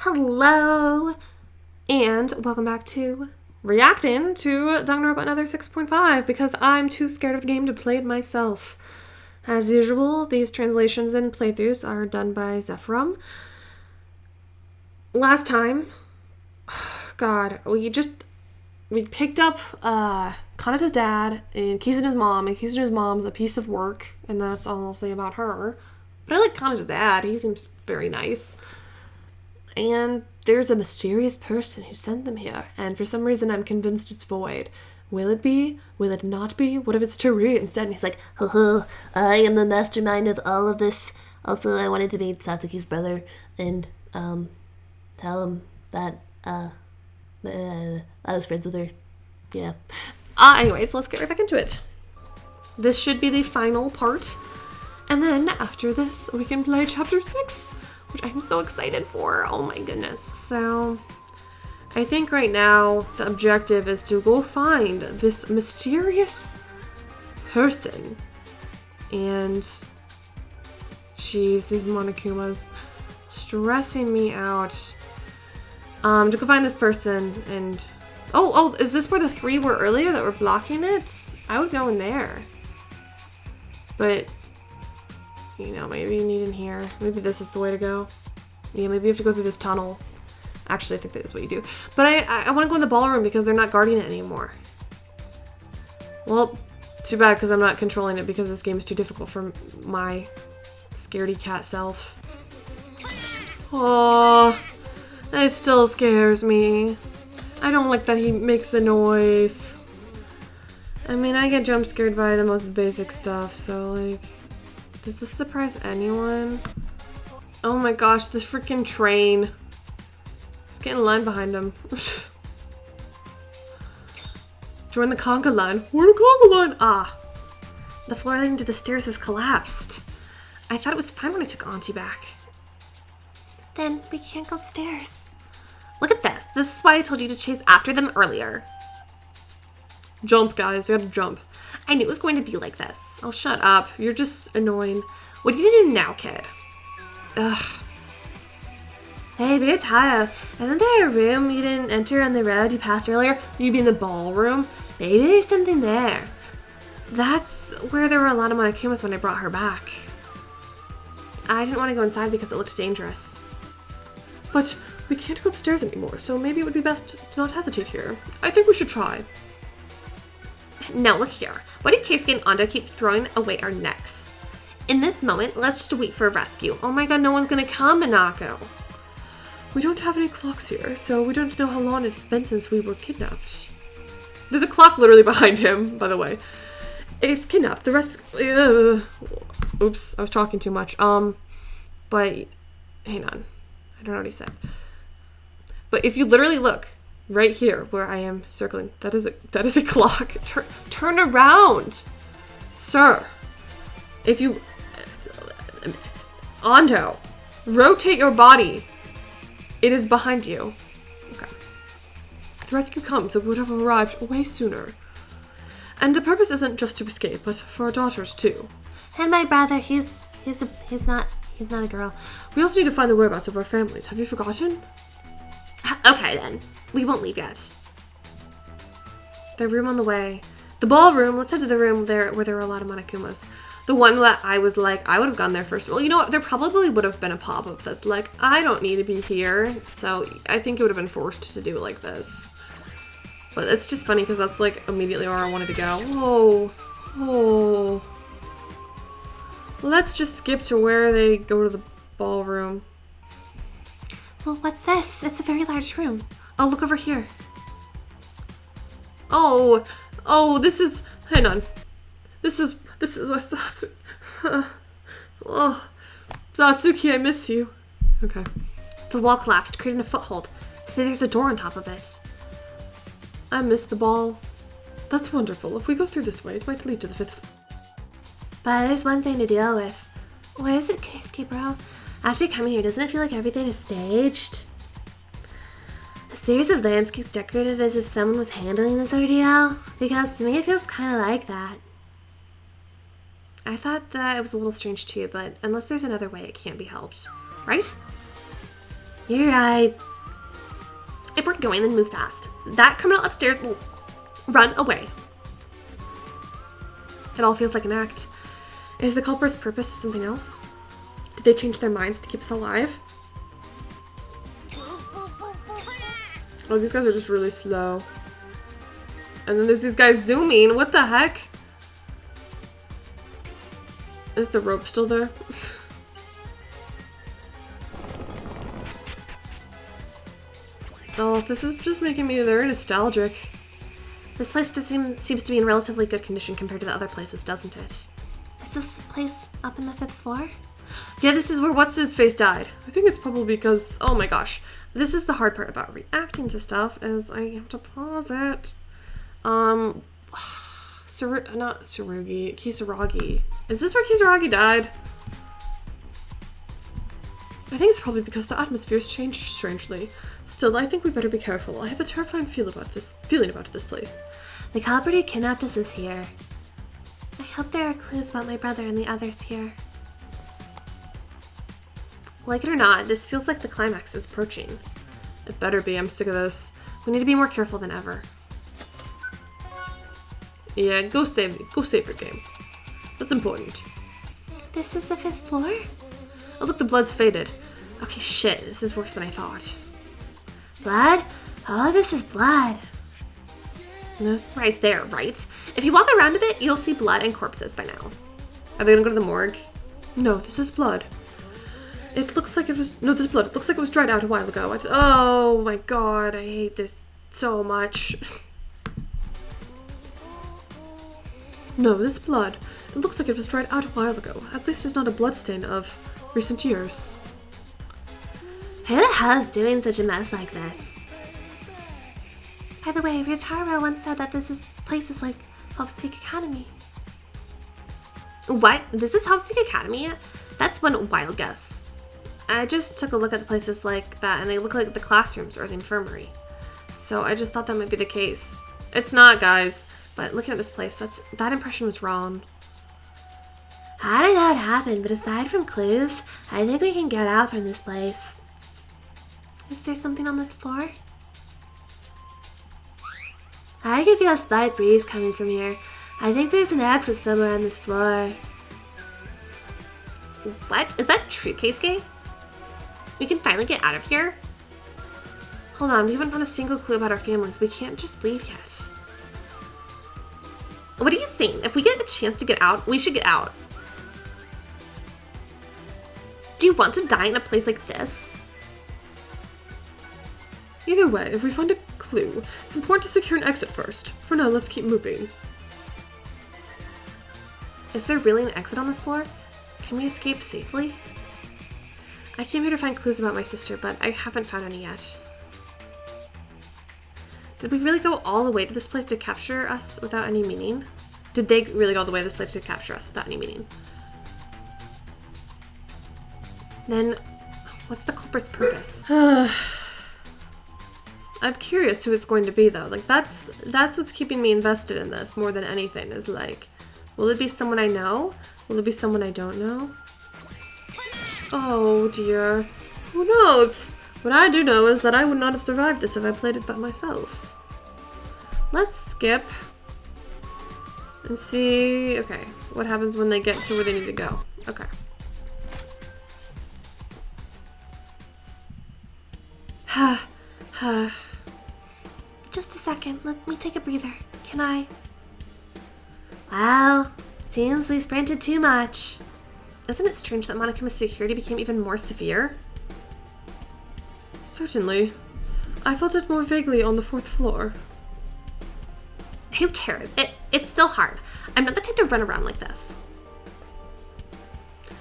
Hello, and welcome back to reacting to Danganronpa another 6.5 because I'm too scared of the game to play it myself. As usual, these translations and playthroughs are done by Zephirum. Last time, God, we picked up Kanata's dad and Kisuna's mom, and Kisuna's mom's a piece of work, and that's all I'll say about her. But I like Kanata's dad. He seems very nice. And there's a mysterious person who sent them here, and for some reason I'm convinced it's Void. Will it be? Will it not be? What if it's Teru instead? And he's like, I am the mastermind of all of this. Also, I wanted to meet Satsuki's brother and tell him that I was friends with her. Yeah. Anyways, let's get right back into it. This should be the final part. And then after this, we can play chapter 6, which I'm so excited for. Oh my goodness. So I think right now the objective is to go find this mysterious person. And jeez, these Monokumas stressing me out. To go find this person and oh, is this where the 3 were earlier that were blocking it? I would go in there. But you know, maybe you need in here. Maybe this is the way to go. Yeah, maybe you have to go through this tunnel. Actually, I think that is what you do. But I want to go in the ballroom because they're not guarding it anymore. Well, too bad because I'm not controlling it because this game is too difficult for my scaredy cat self. Oh, it still scares me. I don't like that he makes a noise. I mean, I get jump scared by the most basic stuff, so like... Does this surprise anyone? Oh my gosh, this freaking train. Just get in line behind him. Join the conga line. Where's the conga line? Ah. The floor leading to the stairs has collapsed. I thought it was fine when I took Auntie back. Then we can't go upstairs. Look at this. This is why I told you to chase after them earlier. Jump, guys. You gotta jump. I knew it was going to be like this. Oh, shut up. You're just annoying. What are you gonna do now, kid? Ugh. Hey, be tired. Isn't there a room you didn't enter on the road you passed earlier? You mean the ballroom? Maybe there's something there. That's where there were a lot of Monokumas when I brought her back. I didn't want to go inside because it looked dangerous. But we can't go upstairs anymore, so maybe it would be best to not hesitate here. I think we should try. Now look here. Why do Keisuke and Ando keep throwing away our necks? In this moment, let's just wait for a rescue. Oh my god, no one's gonna come, Minako. We don't have any clocks here, so we don't know how long it has been since we were kidnapped. There's a clock literally behind him, by the way. If kidnapped, the rest... Oops, I was talking too much. But... Hang on. I don't know what he said. But if you literally look... Right here, where I am circling. That is a clock. Turn around, sir. If you, Ando, rotate your body. It is behind you. Okay. The rescue comes, so we would have arrived way sooner. And the purpose isn't just to escape, but for our daughters too. And my brother, he's not a girl. We also need to find the whereabouts of our families. Have you forgotten? Okay then. We won't leave yet. The room on the way. The ballroom. Let's head to the room there where there were a lot of Monokumas. The one that I was like, I would have gone there first. Well, you know what? There probably would have been a pop-up that's like, I don't need to be here. So I think it would have been forced to do it like this. But it's just funny because that's like immediately where I wanted to go. Oh. Let's just skip to where they go to the ballroom. Well, what's this? It's a very large room. Oh, look over here. Oh, this is, hang on. This is Satsuki. Oh, Satsuki, I miss you. Okay. The wall collapsed, creating a foothold. See, there's a door on top of it. I missed the ball. That's wonderful. If we go through this way, it might lead to the 5th. But there's one thing to deal with. What is it, Keisuke, bro? After coming here, doesn't it feel like everything is staged? A series of landscapes decorated as if someone was handling this ordeal? Because to me it feels kind of like that. I thought that it was a little strange too, but unless there's another way, it can't be helped. Right? You're right. If we're going, then move fast. That criminal upstairs will run away. It all feels like an act. Is the culprit's purpose something else? Did they change their minds to keep us alive? Oh, these guys are just really slow. And then there's these guys zooming. What the heck? Is the rope still there? Oh, this is just making me very nostalgic. This place seems to be in relatively good condition compared to the other places, doesn't it? Is this the place up in the 5th floor? Yeah, this is where What's-His-Face died. I think it's probably because... Oh my gosh. This is the hard part about reacting to stuff, is I have to pause it. Not Tsurugi. Kisaragi. Is this where Kisaragi died? I think it's probably because the atmosphere's changed strangely. Still, I think we better be careful. I have a terrifying feeling about this place. The culprit who kidnapped us is here. I hope there are clues about my brother and the others here. Like it or not, this feels like the climax is approaching. It better be. I'm sick of this. We need to be more careful than ever. Yeah, go save your game. That's important. This is the 5th floor? Oh look, the blood's faded. Okay, shit, this is worse than I thought. Blood? Oh, this is blood. No, it's right there, right? If you walk around a bit, you'll see blood and corpses by now. Are they gonna go to the morgue? No, this is blood. It looks like it was... No, this blood. It looks like it was dried out a while ago. Oh my god, I hate this so much. No, this blood. It looks like it was dried out a while ago. At least it's not a bloodstain of recent years. Who the hell is doing such a mess like this? By the way, Ryotaro once said that place is like Hope's Peak Academy. What? This is Hope's Peak Academy? That's one wild guess. I just took a look at the places like that and they look like the classrooms or the infirmary. So I just thought that might be the case. It's not, guys. But looking at this place, that impression was wrong. I don't know how it happened, but aside from clues, I think we can get out from this place. Is there something on this floor? I can feel a slight breeze coming from here. I think there's an exit somewhere on this floor. What? Is that true, Keisuke? We can finally get out of here? Hold on, we haven't found a single clue about our families. We can't just leave yet. What are you saying? If we get a chance to get out, we should get out. Do you want to die in a place like this? Either way, if we find a clue, it's important to secure an exit first. For now, let's keep moving. Is there really an exit on this floor? Can we escape safely? I came here to find clues about my sister, but I haven't found any yet. Did we really go all the way to this place to capture us without any meaning? Did they really go all the way to this place to capture us without any meaning? Then, what's the culprit's purpose? I'm curious who it's going to be, though. Like, that's what's keeping me invested in this more than anything, is like, will it be someone I know? Will it be someone I don't know? Oh, dear. Who knows? What I do know is that I would not have survived this if I played it by myself. Let's skip and see, okay, what happens when they get to where they need to go. Okay. Just a second, let me take a breather. Can I? Well, seems we sprinted too much. Isn't it strange that Monokuma's security became even more severe? Certainly. I felt it more vaguely on the 4th floor. Who cares? It's still hard. I'm not the type to run around like this.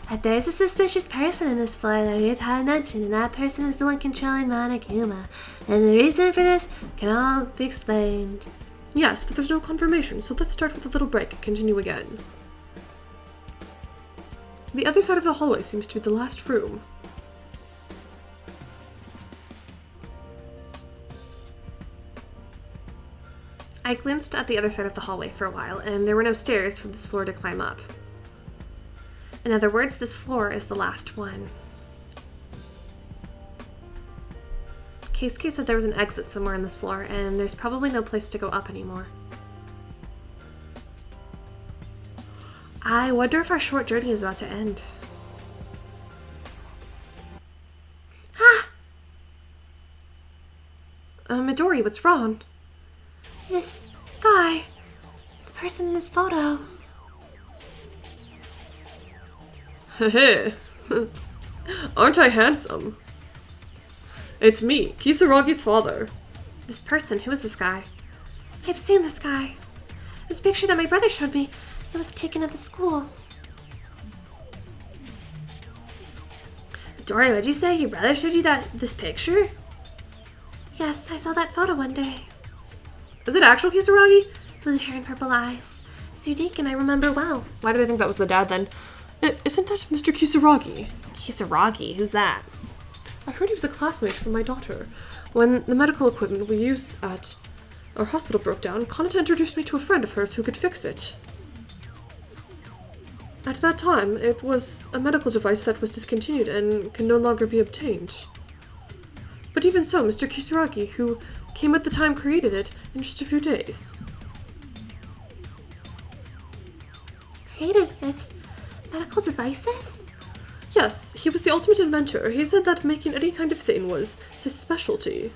If there's a suspicious person in this floor that Ryotaro mentioned, and that person is the one controlling Monokuma, then the reason for this can all be explained. Yes, but there's no confirmation, so let's start with a little break and continue again. The other side of the hallway seems to be the last room. I glanced at the other side of the hallway for a while, and there were no stairs from this floor to climb up. In other words, this floor is the last one. Keisuke said there was an exit somewhere on this floor, and there's probably no place to go up anymore. I wonder if our short journey is about to end. Ah! Midori, what's wrong? This guy. The person in this photo. Heh. Aren't I handsome? It's me, Kisaragi's father. This person, who is this guy? I've seen this guy. It was a picture that my brother showed me. It was taken at the school. Dory, what'd you say? Your brother showed you this picture? Yes, I saw that photo one day. Was it actual Kisaragi? Blue hair and purple eyes. It's unique and I remember well. Why do I think that was the dad then? Isn't that Mr. Kisaragi? Kisaragi? Who's that? I heard he was a classmate from my daughter. When the medical equipment we use at our hospital broke down, Kanata introduced me to a friend of hers who could fix it. At that time, it was a medical device that was discontinued and can no longer be obtained. But even so, Mr. Kisaragi, who came at the time, created it in just a few days. Created it? Medical devices? Yes, he was the ultimate inventor. He said that making any kind of thing was his specialty.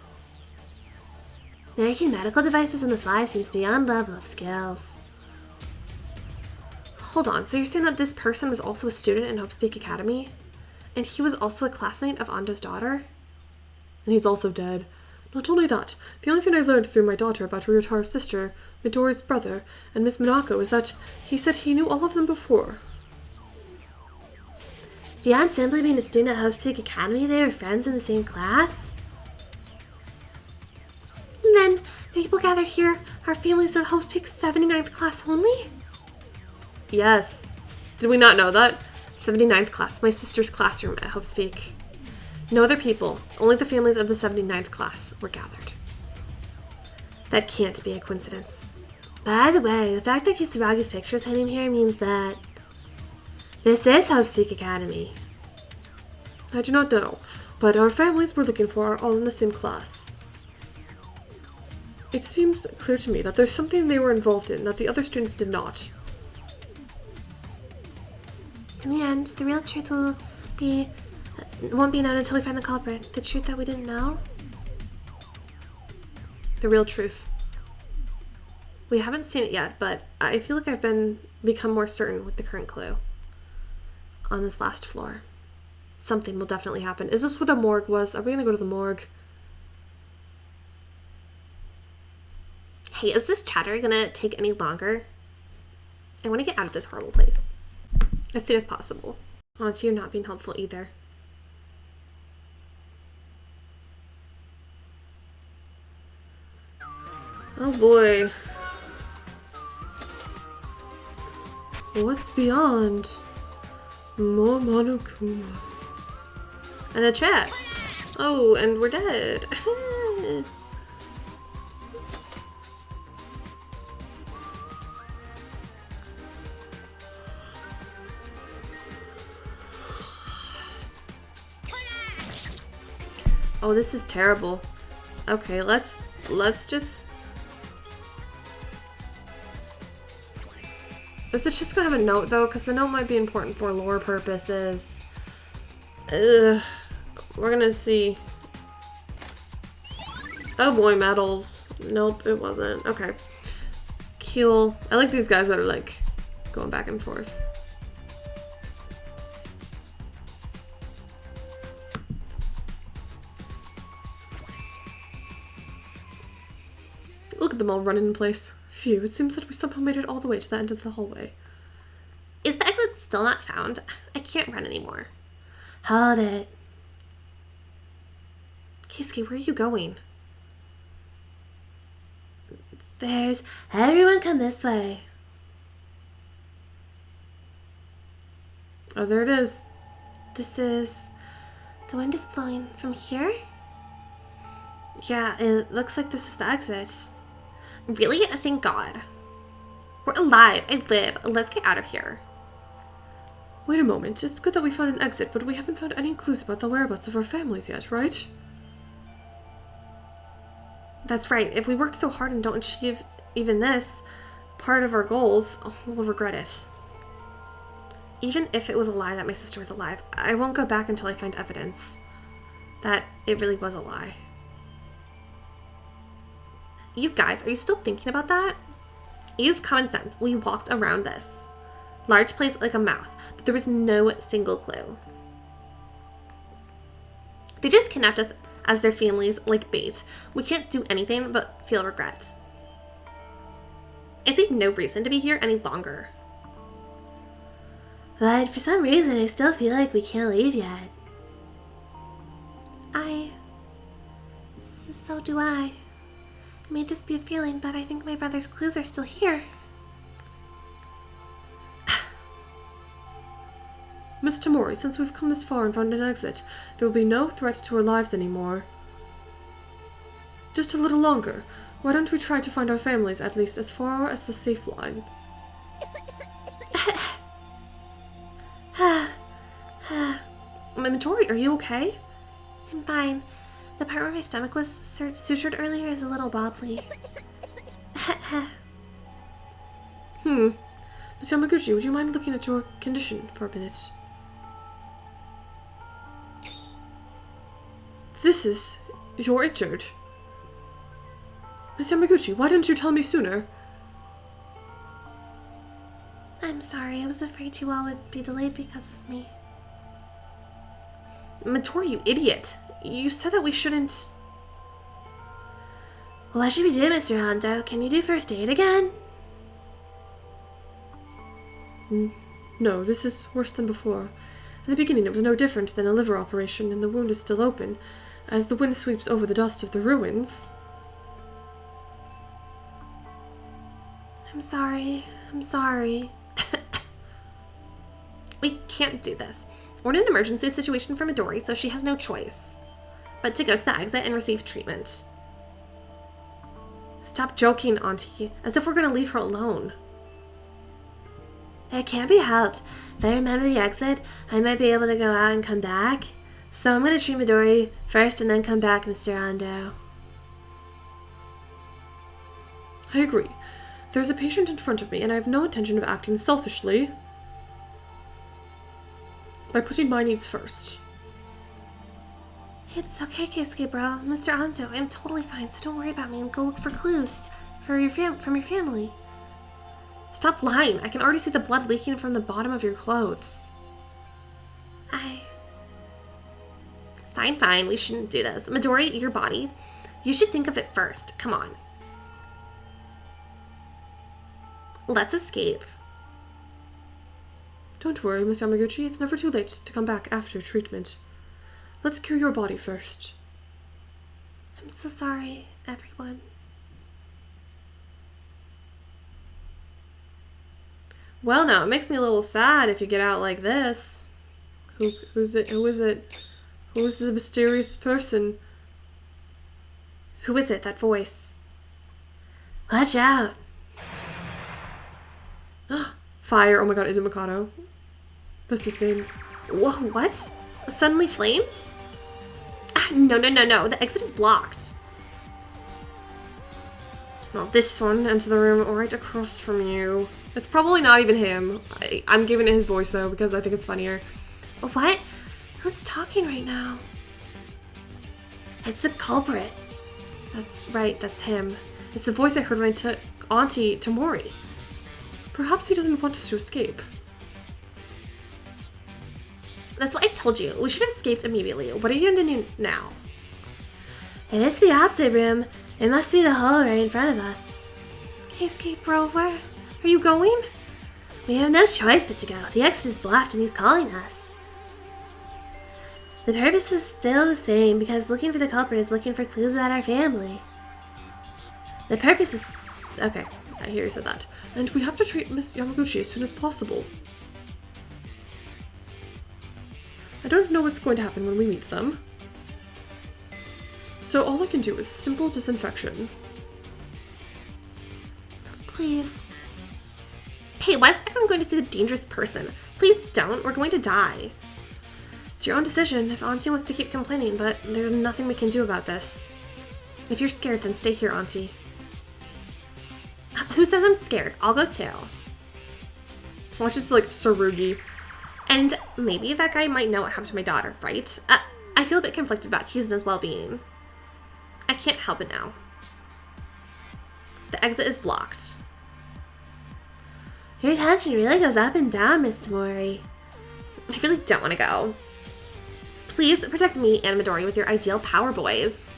Making medical devices on the fly seems beyond level of skills. Hold on, so you're saying that this person was also a student in Hope's Peak Academy? And he was also a classmate of Ando's daughter? And he's also dead. Not only that, the only thing I learned through my daughter about Ryutaro's sister, Midori's brother, and Miss Minako is that he said he knew all of them before. Beyond simply being a student at Hope's Peak Academy, they were friends in the same class? And then, the people gathered here are families of Hope's Peak's 79th class only? Yes. Did we not know that? 79th class, my sister's classroom at Hope's Peak. No other people, only the families of the 79th class were gathered. That can't be a coincidence. By the way, the fact that Kisaragi's picture is hidden here means that this is Hope's Peak Academy. I do not know, but our families we're looking for are all in the same class. It seems clear to me that there's something they were involved in that the other students did not. In the end, the real truth won't be known until we find the culprit. The truth that we didn't know. The real truth. We haven't seen it yet, but I feel like I've become more certain with the current clue. On this last floor. Something will definitely happen. Is this where the morgue was? Are we gonna go to the morgue? Hey, is this chatter gonna take any longer? I want to get out of this horrible place. As soon as possible. Honestly, you're not being helpful either. Oh boy. What's beyond? More Monokumas. And a chest. Oh, and we're dead. Oh, this is terrible. Okay, let's just... Is this just gonna have a note though? Because the note might be important for lore purposes. Ugh. We're gonna see. Oh boy, medals. Nope, it wasn't. Okay. Cool. I like these guys that are like going back and forth. Look at them all running in place. Phew, it seems that we somehow made it all the way to the end of the hallway. Is the exit still not found? I can't run anymore. Hold it. Keisuke, where are you going? There's... Everyone come this way. Oh, there it is. This is... The wind is blowing from here? Yeah, it looks like this is the exit. Really? Thank God. We're alive. I live. Let's get out of here. Wait a moment. It's good that we found an exit, but we haven't found any clues about the whereabouts of our families yet, right? That's right. If we work so hard and don't achieve even this part of our goals, we'll regret it. Even if it was a lie that my sister was alive, I won't go back until I find evidence that it really was a lie. You guys, are you still thinking about that? Use common sense. We walked around this large place like a mouse, but there was no single clue. They just kidnapped us as their families like bait. We can't do anything but feel regret. I see no reason to be here any longer. But for some reason, I still feel like we can't leave yet. So do I. It may just be a feeling, but I think my brother's clues are still here. Miss Tamori, since we've come this far and found an exit, there will be no threat to our lives anymore. Just a little longer. Why don't we try to find our families at least as far as the safe line? Tori, are you okay? I'm fine. The part where my stomach was sutured earlier is a little wobbly. Miss Yamaguchi, would you mind looking at your condition for a minute? You're injured. Miss Yamaguchi, why didn't you tell me sooner? I'm sorry, I was afraid you all would be delayed because of me. Matori, you idiot. You said that we shouldn't... What should we do, Mr. Hondo? Can you do first aid again? No, this is worse than before. In the beginning, it was no different than a liver operation, and the wound is still open, as the wind sweeps over the dust of the ruins. I'm sorry. We can't do this. We're in an emergency situation for Midori, so she has no choice but to go to the exit and receive treatment. Stop joking, Auntie, as if we're gonna leave her alone. It can't be helped. If I remember the exit, I might be able to go out and come back. So I'm gonna treat Midori first and then come back, Mr. Ando. I agree. There's a patient in front of me, and I have no intention of acting selfishly by putting my needs first. It's okay, Keisuke, bro. Mr. Ando, I'm totally fine, so don't worry about me and go look for clues from your family. Stop lying. I can already see the blood leaking from the bottom of your clothes. Fine. We shouldn't do this. Midori, your body. You should think of it first. Come on. Let's escape. Don't worry, Miss Yamaguchi. It's never too late to come back after treatment. Let's cure your body first. I'm so sorry, everyone. Well, now, it makes me a little sad if you get out like this. Who is it? Who is the mysterious person? Who is it, that voice? Watch out! Fire. Oh my god, is it Mikado? That's his name. Whoa, what? Suddenly flames? No. The exit is blocked. Not this one. Enter the room right across from you. It's probably not even him. I'm giving it his voice though because I think it's funnier. What? Who's talking right now? It's the culprit. That's right, that's him. It's the voice I heard when I took Auntie Tamori. Perhaps he doesn't want us to escape. That's what I told you. We should have escaped immediately. What are you going to do now? It is the opposite room. It must be the hall right in front of us. Keisuke, bro, where are you going? We have no choice but to go. The exit is blocked and he's calling us. The purpose is still the same because looking for the culprit is looking for clues about our family. The purpose is... Okay, I hear you said that. And we have to treat Miss Yamaguchi as soon as possible. I don't know what's going to happen when we meet them. So all I can do is simple disinfection. Please. Hey, why is everyone going to see the dangerous person? Please don't. We're going to die. It's your own decision if Auntie wants to keep complaining, but there's nothing we can do about this. If you're scared, then stay here, Auntie. Who says I'm scared? I'll go too. Watches like Sarugi. And maybe that guy might know what happened to my daughter, right? I feel a bit conflicted about Kizuna's well-being. I can't help it now. The exit is blocked. Your tension really goes up and down, Miss Mori. I really don't want to go. Please protect me and Midori with your ideal power boys.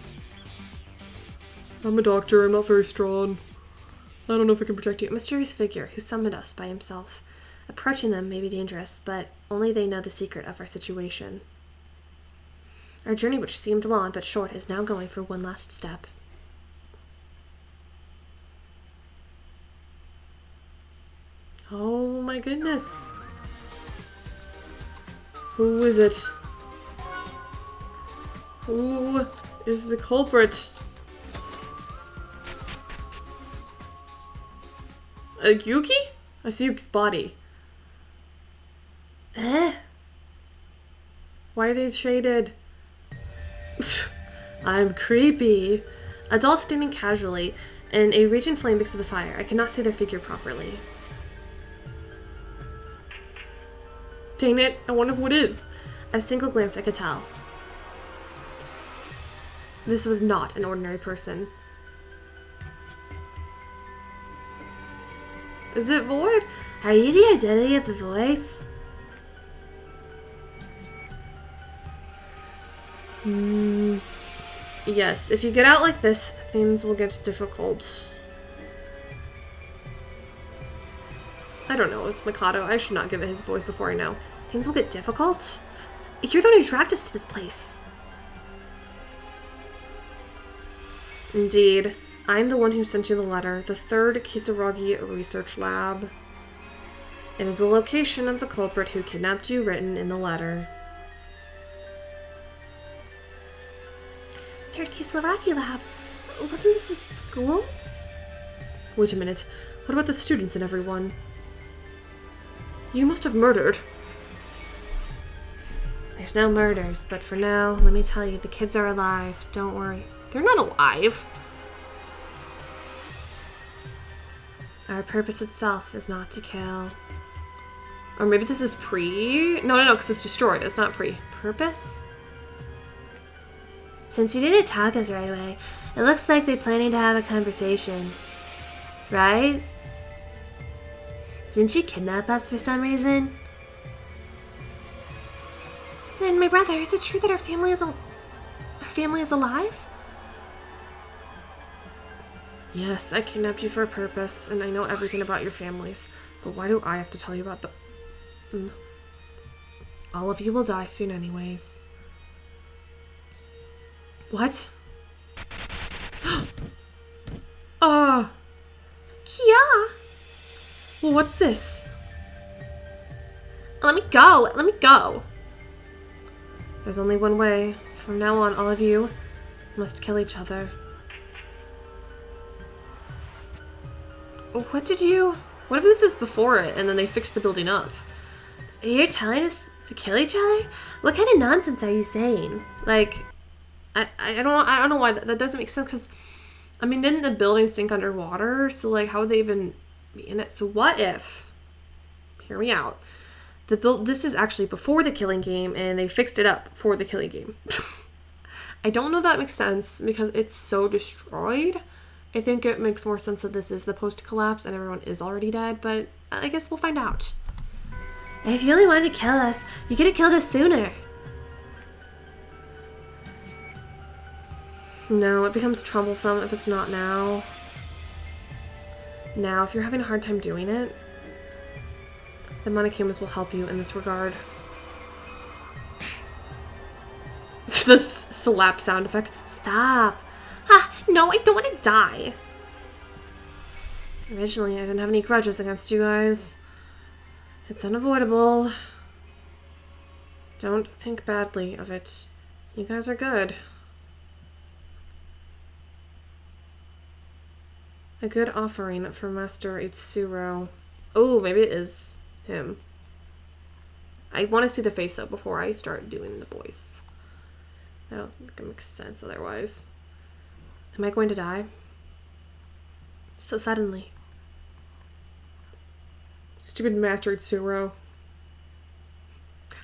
I'm a doctor, I'm not very strong. I don't know if I can protect you. A mysterious figure who summoned us by himself. Approaching them may be dangerous, but only they know the secret of our situation. Our journey, which seemed long but short, is now going for one last step. Oh my goodness. Who is it? Who is the culprit? Yuki? I see Yuki's body. Why are they shaded? I'm creepy. Adults standing casually in a raging flame mixed with the fire. I cannot see their figure properly. Dang it, I wonder who it is. At a single glance, I could tell. This was not an ordinary person. Is it Void? Are you the identity of the voice? Yes, if you get out like this, things will get difficult. I don't know, it's Mikado. I should not give it his voice before I know. Things will get difficult? You're the one who dragged us to this place. Indeed. I'm the one who sent you the letter. The third Kisaragi research lab. It is the location of the culprit who kidnapped you written in the letter. Third Kisaragi lab? Wasn't this a school? Wait a minute. What about the students and everyone? You must have murdered. There's no murders, but for now, let me tell you, the kids are alive. Don't worry. They're not alive. Our purpose itself is not to kill. Or maybe this is pre... No, because it's destroyed. It's not pre. Purpose? Since you didn't attack us right away, it looks like they're planning to have a conversation. Right? Didn't you kidnap us for some reason? Then, my brother, is it true that our family is alive? Yes, I kidnapped you for a purpose, and I know everything about your families. But why do I have to tell you about the... All of you will die soon anyways. What? Kia! Well, what's this? Let me go! Let me go! There's only one way. From now on, all of you must kill each other. What did you... What if this is before it, and then they fixed the building up? You're telling us to kill each other? What kind of nonsense are you saying? Like, I don't know why that doesn't make sense, because, I mean, didn't the building sink underwater? So, like, how would they even be in it? So what if... Hear me out. This is actually before the killing game, and they fixed it up for the killing game. I don't know if that makes sense, because it's so destroyed. I think it makes more sense that this is the post-collapse and everyone is already dead, but I guess we'll find out. If you really wanted to kill us, you could have killed us sooner. No, it becomes troublesome if it's not now. Now, if you're having a hard time doing it, the Monokumas will help you in this regard. This slap sound effect. Stop. Ah, no, I don't want to die. Originally, I didn't have any grudges against you guys. It's unavoidable. Don't think badly of it. You guys are good. A good offering for Master Itsuro. Oh, maybe it is him. I want to see the face, though, before I start doing the voice. I don't think it makes sense otherwise. Am I going to die? So suddenly. Stupid Master Tsuro.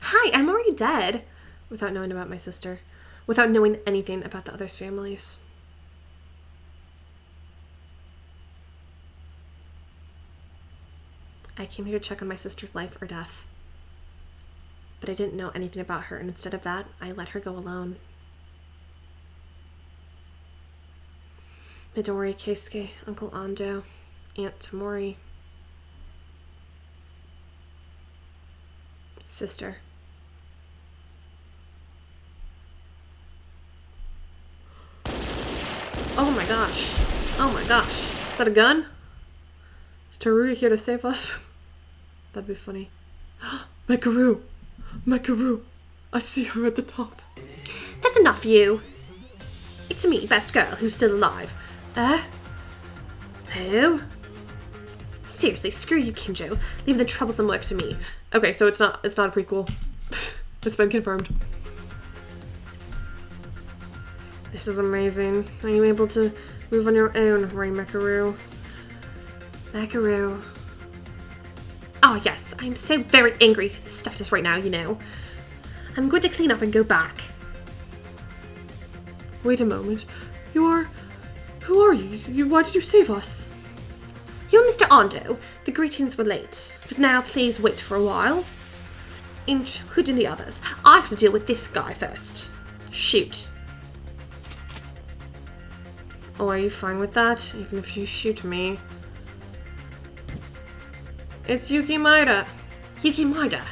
Hi, I'm already dead. Without knowing about my sister. Without knowing anything about the others' families. I came here to check on my sister's life or death. But I didn't know anything about her, and instead of that, I let her go alone. Midori, Keisuke, Uncle Ando, Aunt Tamori. Sister. Oh my gosh. Oh my gosh. Is that a gun? Is Teruya here to save us? That'd be funny. Mekaru! Mekaru! I see her at the top. That's enough, you. It's me, best girl, who's still alive. Who? Seriously, screw you, Kinjo. Leave the troublesome work to me. Okay, so it's not a prequel. It's been confirmed. This is amazing. Are you able to move on your own, Ray Mekaru? Mekaru. Oh yes, I'm so very angry status right now, you know. I'm going to clean up and go back. Wait a moment. Who are you? Why did you save us? You and Mr. Ando, the greetings were late, but now please wait for a while. Including the others. I have to deal with this guy first. Shoot. Oh, are you fine with that? Even if you shoot me? It's Yuki Maeda. Yuki Maeda.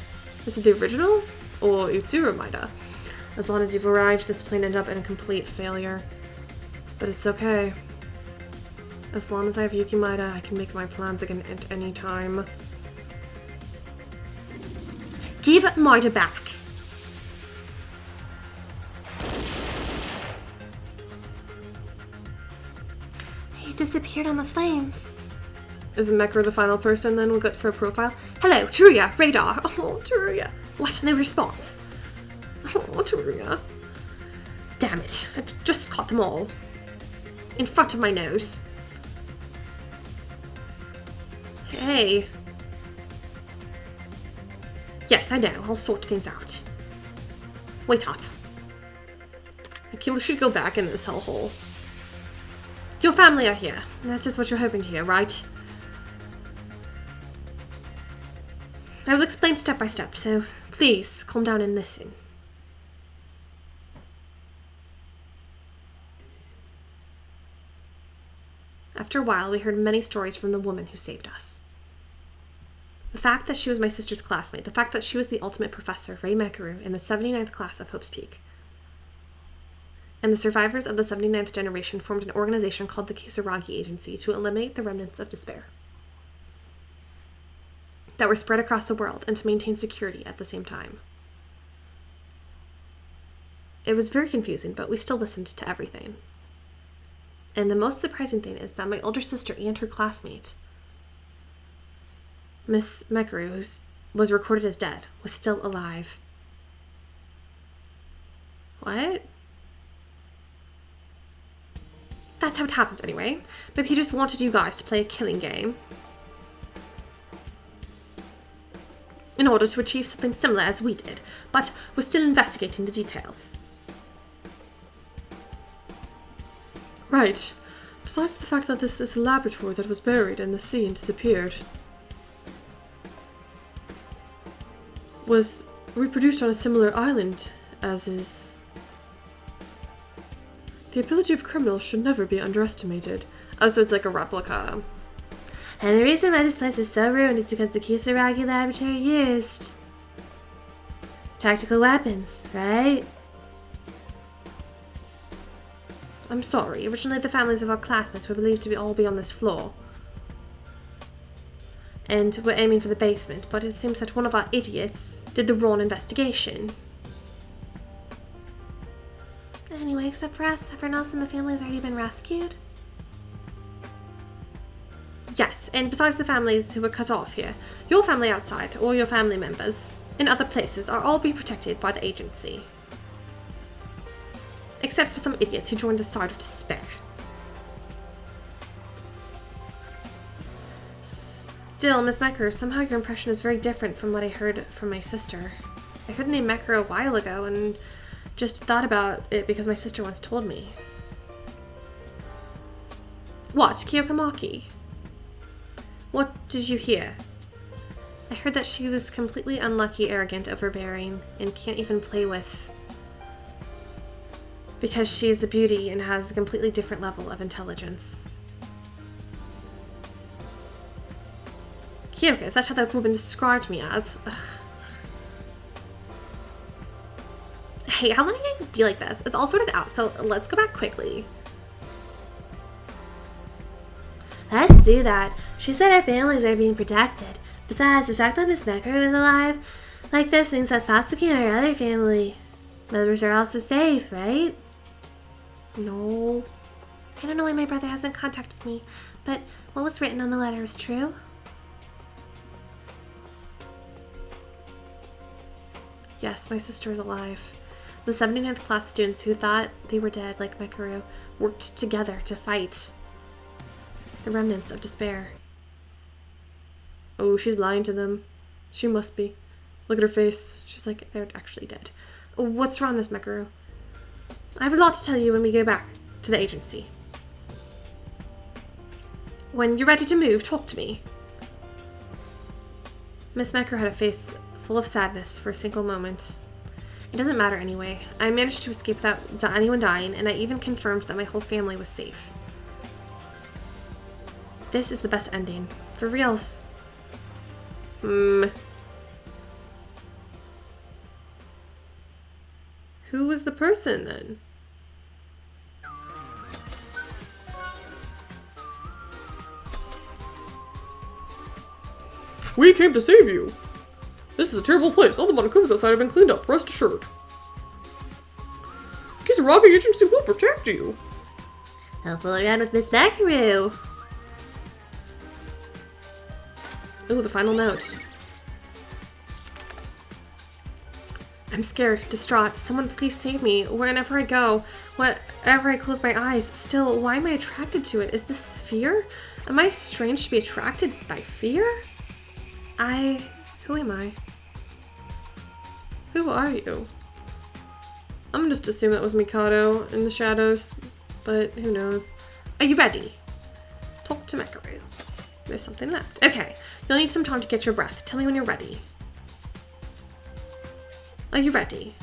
Is it the original? Or Utsuro Maeda? As long as you've arrived, this plane ended up in a complete failure. But it's okay. As long as I have Yuki Maeda, I can make my plans again at any time. Give Maeda back. He disappeared on the flames. Is Mekaru the final person then we'll get for a profile? Hello, Teruya, radar. Oh, Teruya. What? No response. Oh, Teruya. Damn it. I just caught them all. In front of my nose. Hey. Yes, I know. I'll sort things out. Wait up. Okay, we should go back in this hellhole. Your family are here. That is what you're hoping to hear, right? I will explain step by step, so please calm down and listen. After a while, we heard many stories from the woman who saved us. The fact that she was my sister's classmate, the fact that she was the ultimate professor, Rei Mekaru, in the 79th class of Hope's Peak. And the survivors of the 79th generation formed an organization called the Kisaragi Agency to eliminate the remnants of despair that were spread across the world and to maintain security at the same time. It was very confusing, but we still listened to everything. And the most surprising thing is that my older sister and her classmate, Miss Mekaru, who was recorded as dead, was still alive. What? That's how it happened anyway. Maybe he just wanted you guys to play a killing game in order to achieve something similar as we did, but we're still investigating the details. Right. Besides the fact that this is a laboratory that was buried in the sea and disappeared, was reproduced on a similar island as is. The ability of criminals should never be underestimated. Oh, so it's like a replica. And the reason why this place is so ruined is because the Kisaragi laboratory used tactical weapons, right? I'm sorry. Originally, the families of our classmates were believed to all be on this floor. And we're aiming for the basement, but it seems that one of our idiots did the wrong investigation. Anyway, except for us, everyone else in the family has already been rescued. Yes, and besides the families who were cut off here, your family outside, or your family members in other places, are all being protected by the agency. Except for some idiots who joined the side of despair. Still, Miss Mecker, somehow your impression is very different from what I heard from my sister. I heard the name Mecker a while ago and just thought about it because my sister once told me. What, Kiyokamaki? What did you hear? I heard that she was completely unlucky, arrogant, overbearing, and can't even play with. Because she is a beauty and has a completely different level of intelligence. Kyoka, is that how that woman described me as? Ugh. Hey, how long are you going to be like this? It's all sorted out, so let's go back quickly. Let's do that. She said our families are being protected. Besides, the fact that Miss Mecker is alive like this means that Satsuki and our other family members are also safe, right? No. I don't know why my brother hasn't contacted me, but what was written on the letter is true. Yes, my sister is alive. The 79th class students who thought they were dead, like Mekaru, worked together to fight the remnants of despair. Oh, she's lying to them. She must be. Look at her face. She's like, they're actually dead. What's wrong, Miss Mekaru? I have a lot to tell you when we go back to the agency. When you're ready to move, talk to me. Miss Mekaru had a face full of sadness for a single moment. It doesn't matter anyway. I managed to escape without anyone dying, and I even confirmed that my whole family was safe. This is the best ending. For reals. Who was the person then? We came to save you. This is a terrible place. All the Monokumas outside have been cleaned up, rest assured. Kisaragi Agency will protect you. I'll fool around with Miss Mekaru. Ooh, the final note. I'm scared, distraught. Someone please save me. Wherever I go, wherever I close my eyes. Still, why am I attracted to it? Is this fear? Am I strange to be attracted by fear? Who am I? Who are you? I'm gonna just assume that was Mikado in the shadows, but who knows? Are you ready? Talk to Mekaru. There's something left. Okay, you'll need some time to get your breath. Tell me when you're ready. Are you ready?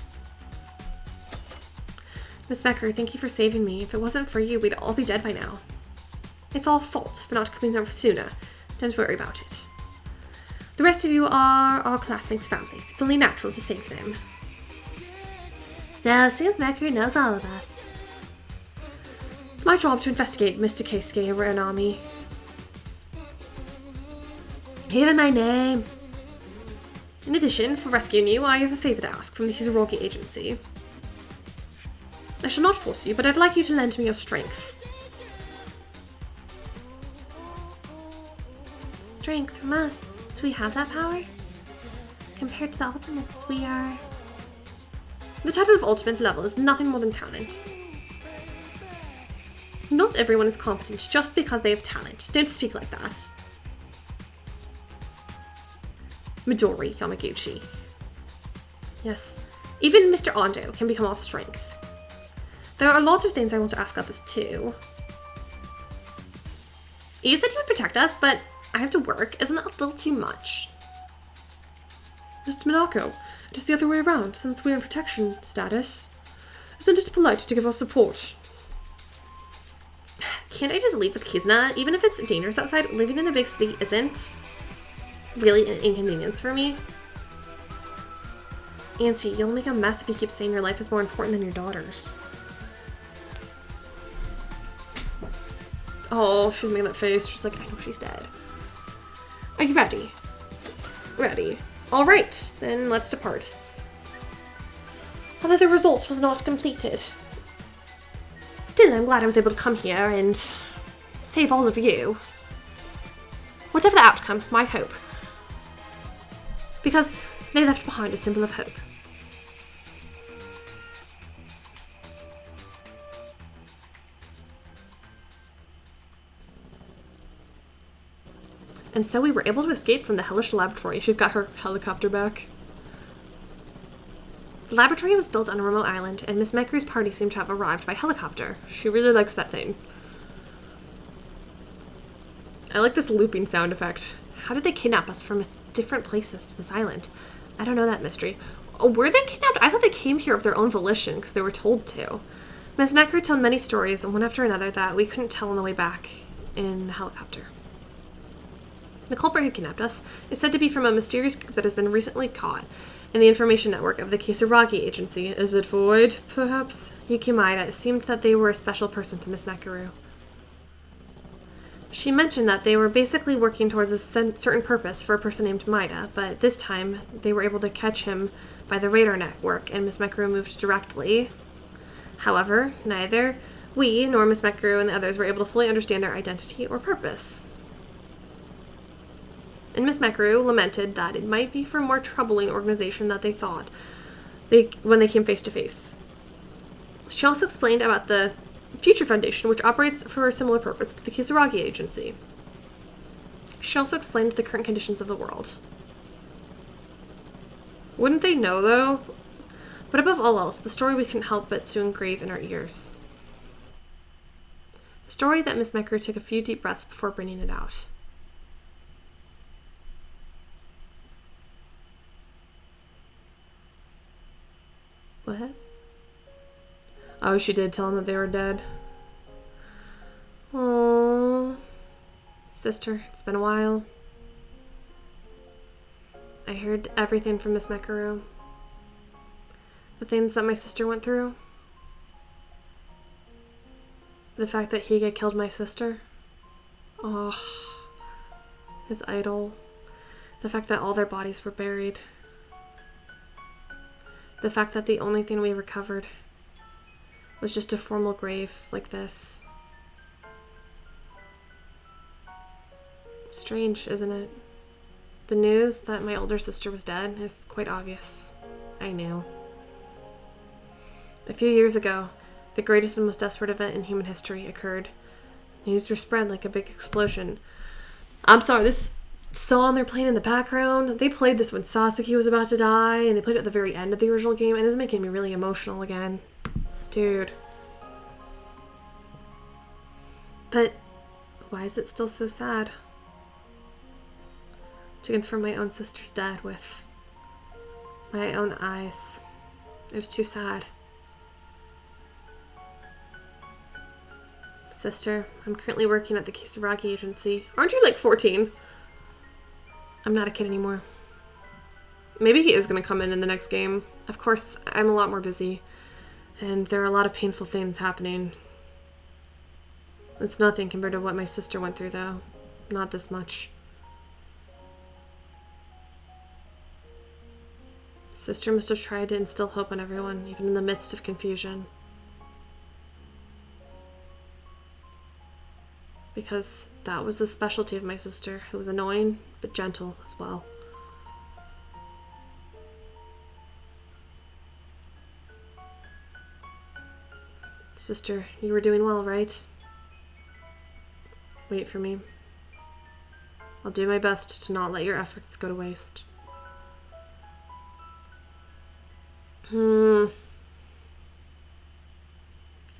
Miss Mekaru, thank you for saving me. If it wasn't for you, we'd all be dead by now. It's all fault for not coming there sooner. Don't worry about it. The rest of you are our classmates' families. It's only natural to save them. Still, it seems Mekaru knows all of us. It's my job to investigate Mr. Keisuke Uranami. Even my name. In addition, for rescuing you, I have a favor to ask from the Kisaragi Agency. I shall not force you, but I'd like you to lend me your strength. Strength from us. Do we have that power? Compared to the ultimates, we are... The title of ultimate level is nothing more than talent. Not everyone is competent just because they have talent. Don't speak like that. Midori Yamaguchi. Yes, even Mr. Ando can become off strength. There are a lot of things I want to ask about this too. You said you would protect us, but I have to work. Isn't that a little too much? Mr. Minako, it is the other way around, since we're in protection status. Isn't it polite to give us support? Can't I just leave with Kizuna? Even if it's dangerous outside, living in a big city isn't really an inconvenience for me. Auntie, you'll make a mess if you keep saying your life is more important than your daughter's. Oh, she's making that face. She's like, I know she's dead. Are you ready? Ready. All right, then let's depart. Although the result was not completed. Still, I'm glad I was able to come here and save all of you. Whatever the outcome, my hope. Because they left behind a symbol of hope. And so we were able to escape from the hellish laboratory. She's got her helicopter back. The laboratory was built on a remote island, and Miss Mecker's party seemed to have arrived by helicopter. She really likes that thing. I like this looping sound effect. How did they kidnap us from different places to this island? I don't know that mystery. Oh, were they kidnapped? I thought they came here of their own volition because they were told to. Miss Mecker told many stories, one after another, that we couldn't tell on the way back in the helicopter. The culprit who kidnapped us is said to be from a mysterious group that has been recently caught in the information network of the Kisaragi agency. Is it Void, perhaps? Yuki Maeda. It seemed that they were a special person to Miss Mekaru. She mentioned that they were basically working towards a certain purpose for a person named Maeda, but this time they were able to catch him by the radar network, and Miss Mekaru moved directly. However, neither we nor Miss Mekaru and the others were able to fully understand their identity or purpose. And Miss Mekaru lamented that it might be for a more troubling organization than they thought when they came face to face. She also explained about the Future Foundation, which operates for a similar purpose to the Kisaragi Agency. She also explained the current conditions of the world. Wouldn't they know, though? But above all else, the story we couldn't help but to engrave in our ears. The story that Miss Mekaru took a few deep breaths before bringing it out. What? Oh, she did tell them that they were dead. Oh, sister, it's been a while. I heard everything from Miss Mekaru. The things that my sister went through. The fact that Higa killed my sister. Oh, his idol. The fact that all their bodies were buried. The fact that the only thing we recovered was just a formal grave like this. Strange, isn't it? The news that my older sister was dead is quite obvious. I knew. A few years ago, the greatest and most desperate event in human history occurred. News were spread like a big explosion. I'm sorry, this song they're playing in the background, they played this when Sasuke was about to die, and they played it at the very end of the original game, and it's making me really emotional again. Dude. But why is it still so sad? To confirm my own sister's death with my own eyes. It was too sad. Sister, I'm currently working at the Kisaragi agency. Aren't you like 14? I'm not a kid anymore. Maybe he is going to come in the next game. Of course, I'm a lot more busy. And there are a lot of painful things happening. It's nothing compared to what my sister went through, though. Not this much. Sister must have tried to instill hope in everyone, even in the midst of confusion. Because that was the specialty of my sister, who was annoying, but gentle as well. Sister, you were doing well, right? Wait for me. I'll do my best to not let your efforts go to waste.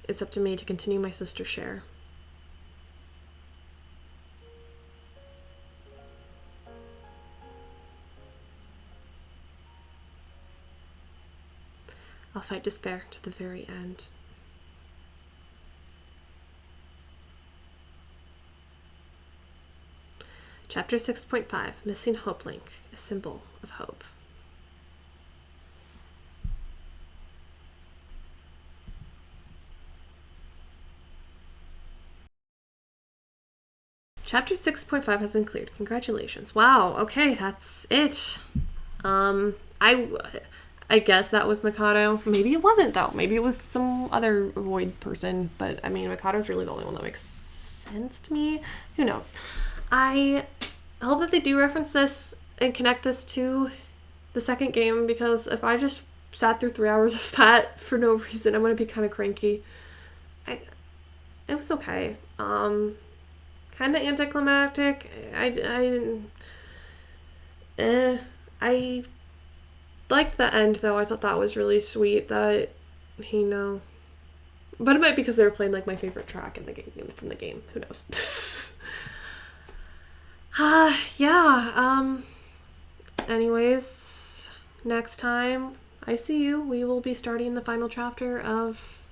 It's up to me to continue my sister's share. I'll fight despair to the very end. Chapter 6.5, Missing Hope Link, a symbol of hope. Chapter 6.5 has been cleared. Congratulations. Wow, okay, that's it. I guess that was Mikado. Maybe it wasn't, though. Maybe it was some other Void person. But, I mean, Mikado's really the only one that makes sense to me. Who knows? I hope that they do reference this and connect this to the second game, because if I just sat through 3 hours of that for no reason, I'm going to be kind of cranky. It was okay. kind of anticlimactic. I liked the end though. I thought that was really sweet that he know. But it might be because they were playing like my favorite track in the game from the game. Who knows? Yeah. Anyways, next time I see you, we will be starting the final chapter of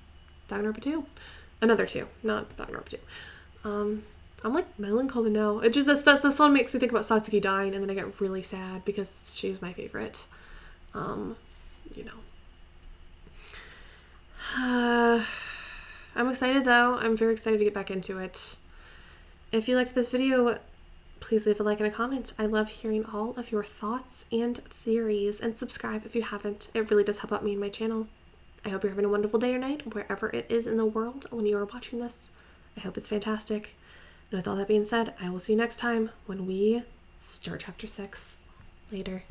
Danganronpa 2. Another 2, not Danganronpa 2. I'm like melancholy now. It just the song makes me think about Satsuki dying, and then I get really sad because she was my favorite. You know. I'm excited though. I'm very excited to get back into it. If you liked this video, please leave a like and a comment. I love hearing all of your thoughts and theories, and subscribe if you haven't. It really does help out me and my channel. I hope you're having a wonderful day or night, wherever it is in the world when you are watching this. I hope it's fantastic. And with all that being said, I will see you next time when we start chapter 6. Later.